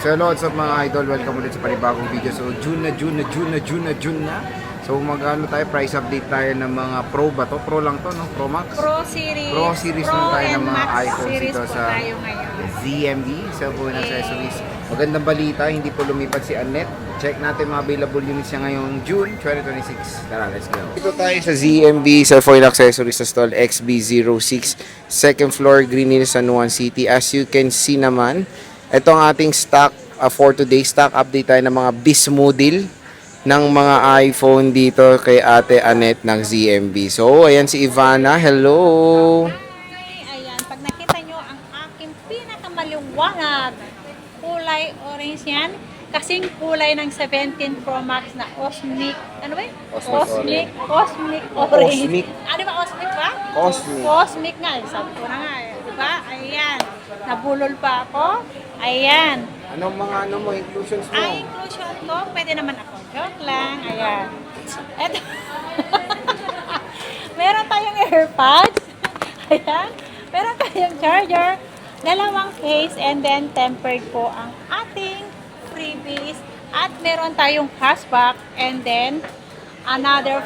So hello, what's up mga idol? Welcome ulit sa panibagong video. So June na. So magano tayo, price update tayo ng mga Pro ba to? Pro lang to, no? Pro Max? Pro Series. Pro Series na tayo ng mga Max iPhones series dito po sa tayo ngayon. ZMB, Cellphone Accessories. Magandang balita, hindi po lumipat si Annette. Check natin mga available units niya ngayong June 2026. Tara, let's go. Dito tayo sa ZMB, Cellphone Accessories sa stall XB06, second floor, Green Hills, San Juan City. As you can see naman, ito ang ating stock for today. Stock update tayo ng mga bis model ng mga iPhone dito kay Ate Annette ng ZMB. So, ayan si Ivana. Hello! Hi! Ayan, pag nakita nyo ang aking pinakamaliwanag, kulay orange yan, kasing kulay ng 17 Pro Max na Osmic, ano ba yun? Cosmic orange. Cosmic. Ano ba, Osmic ba? Cosmic. Cosmic nga, sabi ko na nga, diba? Ayan, nabulol pa ako. Ayan. Anong mga inclusions mo? Ang inclusion ko, pwede naman ako. Joke lang. Ayan. Eto. Meron tayong AirPods. Ayan. Meron tayong charger. Dalawang case and then tempered po ang ating freebies. At meron tayong cashback and then another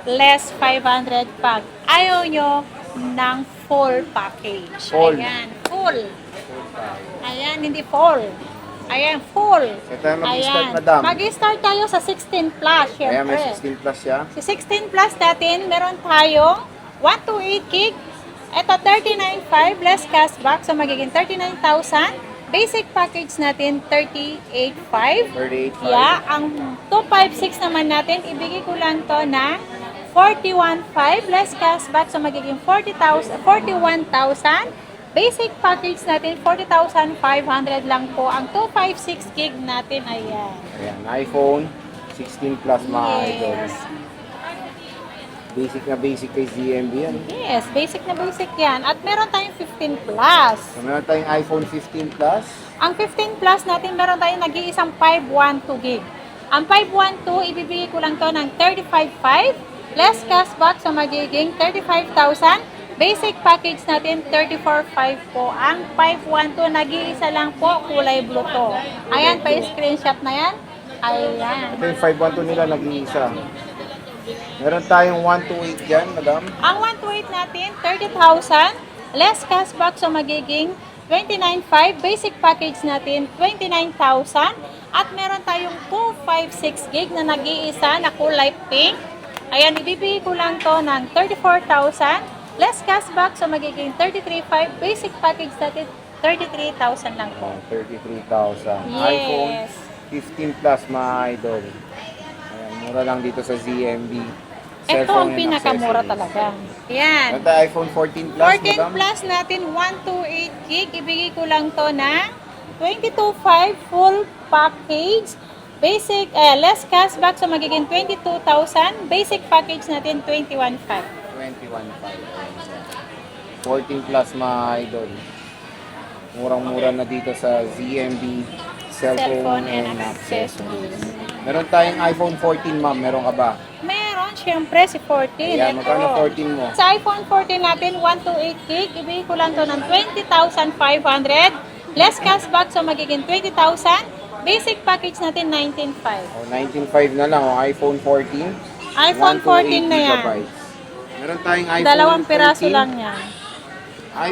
less 500 pag ayaw nyo ng full package. Full. Ayan. Full. Ayan, hindi full. Ayan, full. So, tayo mag-start, madam. Mag-start tayo sa 16 plus, Ayan, may syempre. 16 plus siya. Sa 16 plus natin, meron tayong 128 gig. Ito, 39.5 less cashback. So, magiging 39,000. Basic package natin, 38.5. 38.5. Yeah, ang 256 naman natin, ibigay ko lang to na 41.5 less cashback. So, magiging 41,000. Basic package natin, 40,500 lang po. Ang 256 gig natin, ayan. Ayan, iPhone 16 plus mga idol. Yes. Basic kay ZMB yan. Yes, basic na basic yan. At meron tayong 15 plus. So, meron tayong iPhone 15 plus. Ang 15 plus natin, meron tayong nag-iisang 512 gig. Ang 512, ibibigay ko lang to ng 35.5. Less cashback, so magiging 35,000. Basic package natin, 34.5 po. Ang 512, nag-iisa lang po, kulay blue to. Ayan, pa-screenshot na yan. Ayan. Ito yung 512 nila, nag-iisa. Meron tayong 128 dyan, madam. Ang 128 natin, 30,000. Less cashback, so magiging 29.5. Basic package natin, 29,000. At meron tayong 256 gig na nag-iisa na kulay pink. Ayan, ibibigay ko lang to ng 34,000. Less cashback, so magiging 33.5. Basic package natin, 33,000 lang po. 33,000. Yes. iPhone 15 plus mga idol. Ayan, mura lang dito sa ZMB. Ito Cellphone ang and pinakamura accessories. talaga. Ayan. Meron tayo iPhone 14 plus, 14 madam. plus natin, 128 gig. Ibigay ko lang to na 22.5 full package. Basic, less cashback, so magiging 22,000. Basic package natin, 21.5. 21.5. 14 plus mga idol. Murang-mura na dito sa ZMB Cellphone and Accessories. Meron tayong iPhone 14, ma'am. Meron ka ba? Meron, syempre, si 14. Ayan, Ito. magkano 14 mo? Sa iPhone 14 natin, 128 gig. Ibigay ko lang to ng 20,500. Less cashback, so magiging 20,000. Basic package natin, 19,500. O, 19.5 na lang. O, iPhone 14. iPhone 14 na yan. gigabytes. Meron tayong iPhone Dalawang piraso 13. lang yan.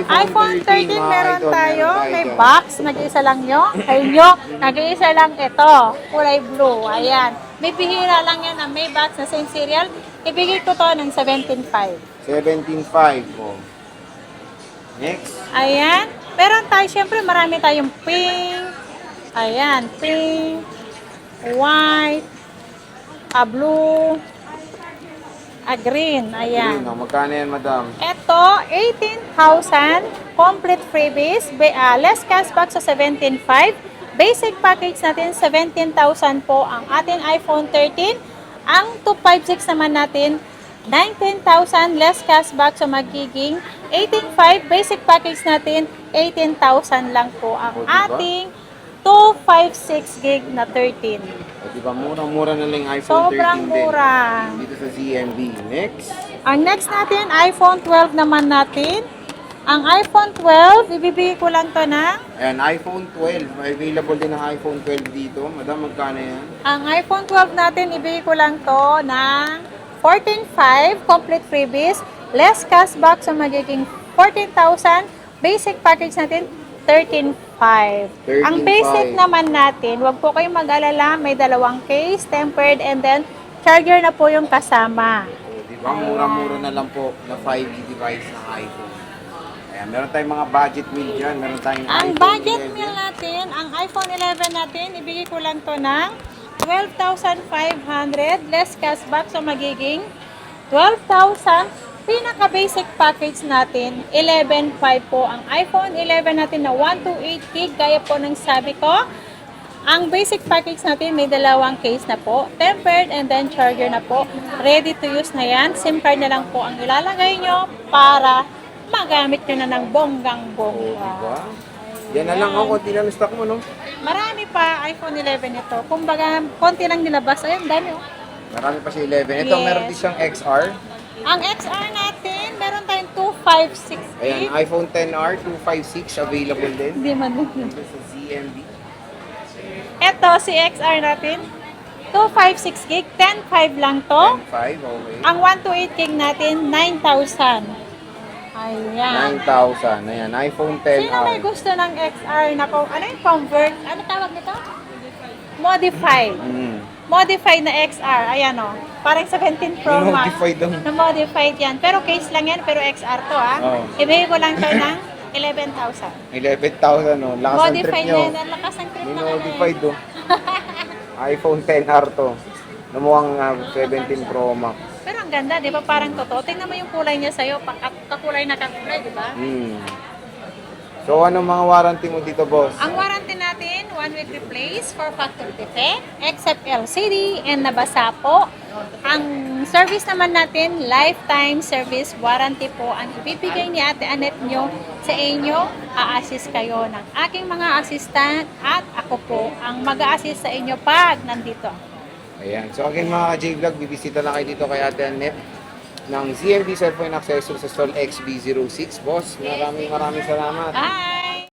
iPhone 13, mga meron idol, tayo. meron May tayo. box. Nag-iisa lang nyo. Kayo, nag-iisa lang ito. Kulay blue. Ayan. May bihira lang yan na may box na same serial. Ibigay ko to ng 17,500. 17.5. O. Next. Ayan. Meron tayo, syempre, marami tayong pink. Ayan, pink, white, blue, green. Ayan. Green, o. Magkano yan, madam? Ito, 18,000 complete freebies. Less cashback sa 17,500. Basic package natin, 17,000 po ang ating iPhone 13. Ang 256 naman natin, 19,000 less cashback, so magiging 18,500. Basic package natin, 18,000 lang po ang O, diba? ating 256 gig na 13. O, diba? Murang-mura na lang yung iPhone 13 Sobrang din. mura. Dito sa ZMB. Next. Ang next natin, iPhone 12 naman natin. Ang iPhone 12, ibibigay ko lang to ng Ayan, iPhone 12. May available din ang iPhone 12 dito. Madam, magkano yan? ang iPhone 12 natin, ibigay ko lang to ng 14,500 complete freebies, less cashback, so magiging 14,000. Basic package natin 13,500. Ang basic 13,500. naman natin, wag po kayong mag-alala, may dalawang case, tempered, and then charger na po yung kasama. O, diba? Mura-mura na lang po na 5G device ng iPhone. Ayan, meron tayong mga budget meal dyan. Meron tayong Ang iPhone budget 11. meal natin, ang iPhone 11 natin, ibigay ko lang to ng 12,500 less cashback, so magiging 12,000. Pinaka-basic package natin, 11,500 po. Ang iPhone 11 natin na 128 gig, gaya po ng sabi ko. Ang basic package natin, may dalawang case na po, tempered, and then charger na po. Ready to use na yan. SIM card na lang po ang ilalagay nyo para magamit nyo na ng O, bonggang-bongga. diba? Yan na lang ako. Konti lang stock mo, no? Marami pa iPhone 11 ito. Kumbaga, konti lang nilabas. Ayun, dami oh. Marami pa siya 11. Ito, Yes. meron din siyang XR. Ang XR natin, meron tayong 256 Ayan, gig. iPhone 10R, 256 available din. Hindi man din. Ito sa ZMB. Ito, si XR natin, 256 gig, 10.5 lang to. 10.5, okay. Ang 128 gig natin, 9,000. Ayan. 9,000. Ayan, iPhone 10R. Sino may gusto ng XR na kung ano yung convert? Ano tawag nito? Modified. Modified na XR. Ayan o. Parang 17 Pro Max. Modified daw. Na-modified yan. Pero case lang yan, pero XR to ha. Oo. Ibigay ko lang to ng 11,000. 11,000, no? Lakas ng trip Modified nyo. na yan. Ang lakas ng trip na Minodified, do. iPhone 10R to. Na mukhang 17 Pro Max. Pero ang ganda, di ba? Parang totoo. Tingnan mo yung kulay niya sa'yo. Kakulay na kakulay, di ba? So, anong mga warranty mo dito, boss? Ang warranty natin, 1 week replace for factory defect, except LCD and nabasa po. Ang service naman natin, lifetime service warranty po ang ibibigay ni Ate Annette nyo sa inyo. A-assist kayo ng aking mga assistant at ako po ang mag-a-assist sa inyo pag nandito. Ayan. So, again, mga J-Vlog, bibisita lang kayo dito kay Ate Annette ng ZMB Cellphone Accessories sa stall XB06. Boss, maraming salamat. Bye!